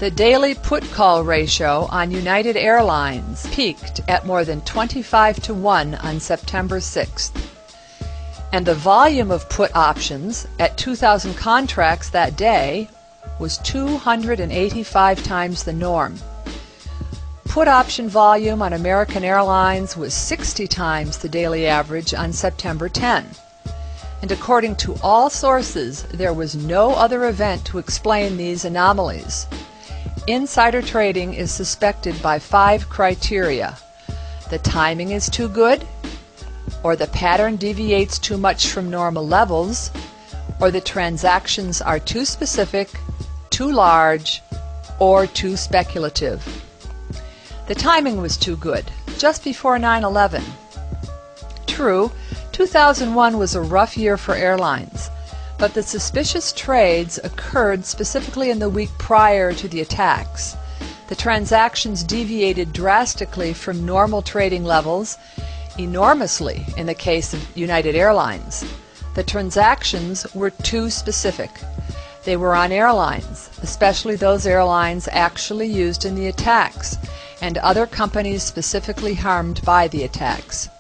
The daily put-call ratio on United Airlines peaked at more than 25-to-1 on September 6th. And the volume of put options at 2,000 contracts that day was 285 times the norm. Put option volume on American Airlines was 60 times the daily average on September 10. And according to all sources, there was no other event to explain these anomalies. Insider trading is suspected by 5 criteria. The timing is too good, or the pattern deviates too much from normal levels, or the transactions are too specific, too large, or too speculative. The timing was too good, just before 9/11. True, 2001 was a rough year for airlines, but the suspicious trades occurred specifically in the week prior to the attacks. The transactions deviated drastically from normal trading levels, enormously in the case of United Airlines. The transactions were too specific. They were on airlines, especially those airlines actually used in the attacks, and other companies specifically harmed by the attacks.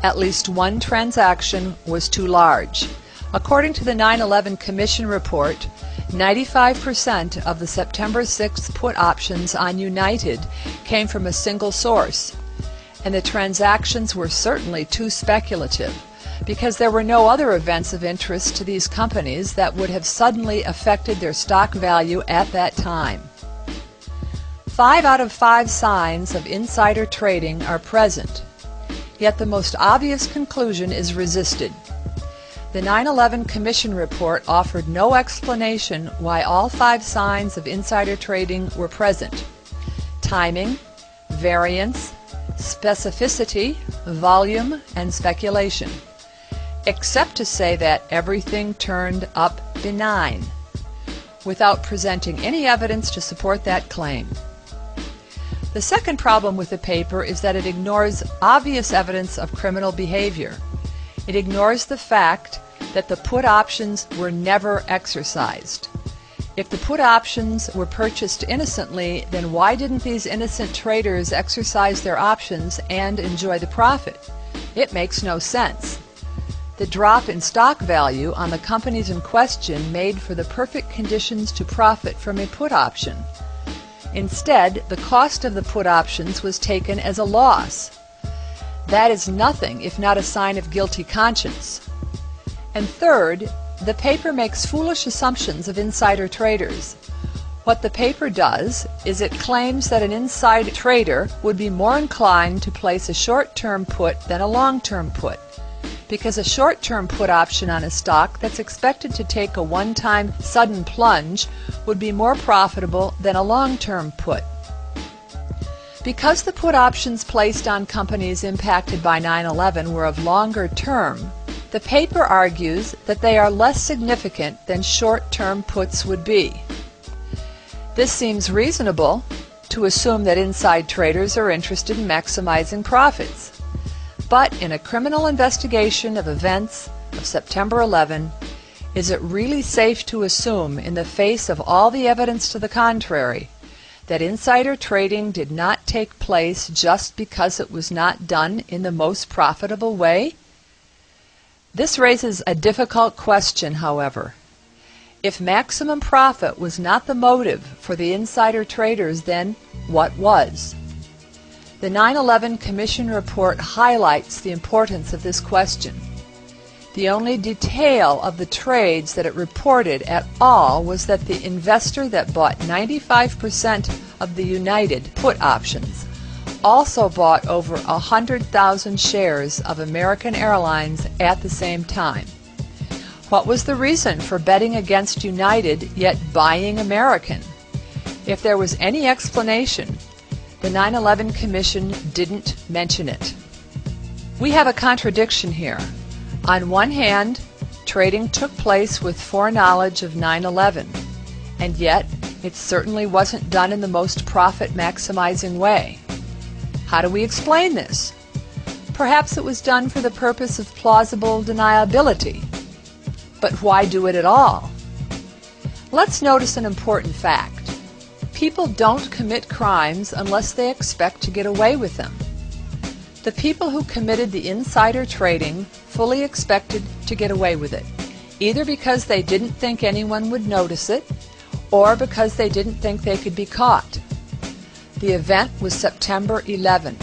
At least one transaction was too large. According to the 9/11 Commission report, 95% of the September 6th put options on United came from a single source, and the transactions were certainly too speculative, because there were no other events of interest to these companies that would have suddenly affected their stock value at that time. 5 out of 5 signs of insider trading are present, yet the most obvious conclusion is resisted. The 9/11 Commission report offered no explanation why all 5 signs of insider trading were present: timing, variance, specificity, volume, and speculation, except to say that everything turned up benign, without presenting any evidence to support that claim. The second problem with the paper is that it ignores obvious evidence of criminal behavior. It ignores the fact that the put options were never exercised. If the put options were purchased innocently, then why didn't these innocent traders exercise their options and enjoy the profit? It makes no sense. The drop in stock value on the companies in question made for the perfect conditions to profit from a put option. Instead, the cost of the put options was taken as a loss. That is nothing if not a sign of guilty conscience. And third, the paper makes foolish assumptions of insider traders. What the paper does is it claims that an insider trader would be more inclined to place a short-term put than a long-term put, because a short-term put option on a stock that's expected to take a one-time sudden plunge would be more profitable than a long-term put. Because the put options placed on companies impacted by 9/11 were of longer term, the paper argues that they are less significant than short-term puts would be. This seems reasonable, to assume that inside traders are interested in maximizing profits. But in a criminal investigation of events of September 11, is it really safe to assume, in the face of all the evidence to the contrary, that insider trading did not take place just because it was not done in the most profitable way? This raises a difficult question, however. If maximum profit was not the motive for the insider traders, then what was? The 9/11 Commission report highlights the importance of this question. The only detail of the trades that it reported at all was that the investor that bought 95% of the United put options also bought over 100,000 shares of American Airlines at the same time. What was the reason for betting against United yet buying American? If there was any explanation, the 9/11 Commission didn't mention it. We have a contradiction here. On one hand, trading took place with foreknowledge of 9/11, and yet it certainly wasn't done in the most profit-maximizing way. How do we explain this? Perhaps it was done for the purpose of plausible deniability. But why do it at all? Let's notice an important fact. People don't commit crimes unless they expect to get away with them. The people who committed the insider trading fully expected to get away with it, either because they didn't think anyone would notice it, or because they didn't think they could be caught. The event was September 11.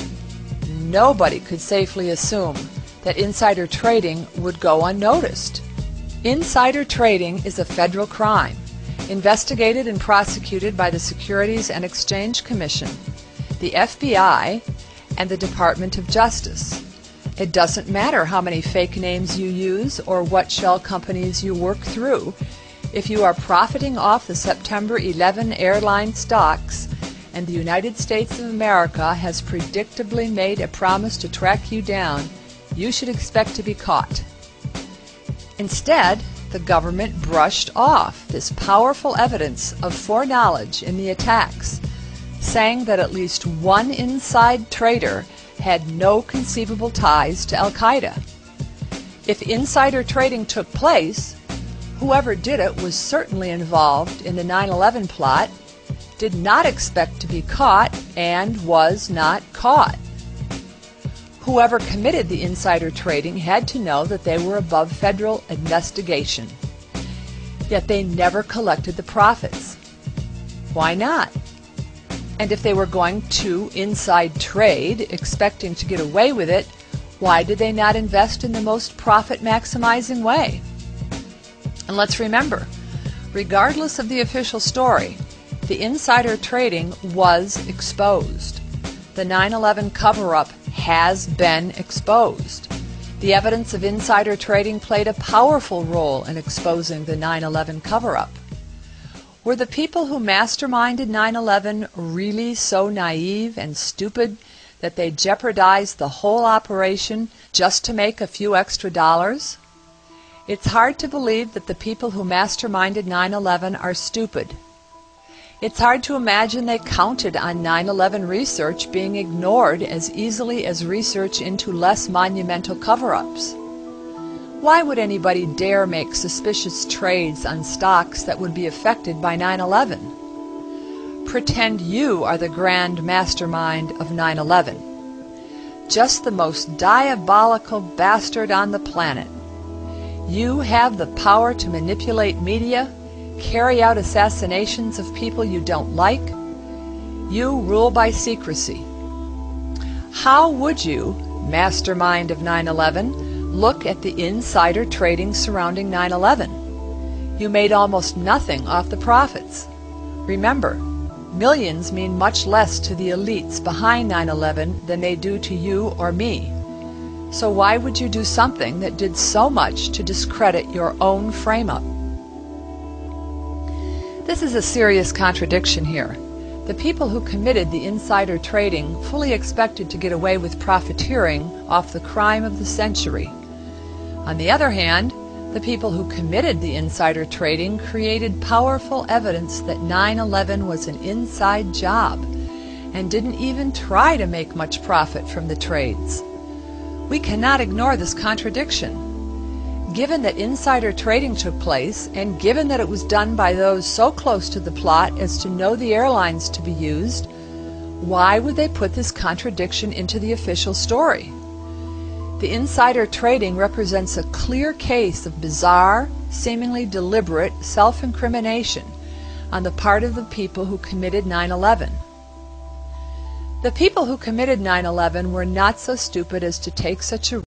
Nobody could safely assume that insider trading would go unnoticed. Insider trading is a federal crime, investigated and prosecuted by the Securities and Exchange Commission, the FBI, and the Department of Justice. It doesn't matter how many fake names you use or what shell companies you work through. If you are profiting off the September 11 airline stocks and the United States of America has predictably made a promise to track you down, you should expect to be caught. Instead, the government brushed off this powerful evidence of foreknowledge in the attacks, saying that at least one inside trader had no conceivable ties to Al-Qaeda. If insider trading took place, whoever did it was certainly involved in the 9/11 plot, did not expect to be caught, and was not caught. Whoever committed the insider trading had to know that they were above federal investigation. Yet they never collected the profits. Why not? And if they were going to inside trade, expecting to get away with it, why did they not invest in the most profit-maximizing way? And let's remember, regardless of the official story, the insider trading was exposed. The 9/11 cover-up has been exposed. The evidence of insider trading played a powerful role in exposing the 9/11 cover-up. Were the people who masterminded 9/11 really so naive and stupid that they jeopardized the whole operation just to make a few extra dollars? It's hard to believe that the people who masterminded 9/11 are stupid. It's hard to imagine they counted on 9/11 research being ignored as easily as research into less monumental cover-ups. Why would anybody dare make suspicious trades on stocks that would be affected by 9/11? Pretend you are the grand mastermind of 9/11. Just the most diabolical bastard on the planet. You have the power to manipulate media, carry out assassinations of people you don't like. You rule by secrecy. How would you, mastermind of 9/11, look at the insider trading surrounding 9/11? You made almost nothing off the profits. Remember, millions mean much less to the elites behind 9/11 than they do to you or me. So why would you do something that did so much to discredit your own frame-up? This is a serious contradiction here. The people who committed the insider trading fully expected to get away with profiteering off the crime of the century. On the other hand, the people who committed the insider trading created powerful evidence that 9/11 was an inside job and didn't even try to make much profit from the trades. We cannot ignore this contradiction. Given that insider trading took place, and given that it was done by those so close to the plot as to know the airlines to be used, why would they put this contradiction into the official story? The insider trading represents a clear case of bizarre, seemingly deliberate self-incrimination on the part of the people who committed 9/11. The people who committed 9/11 were not so stupid as to take such a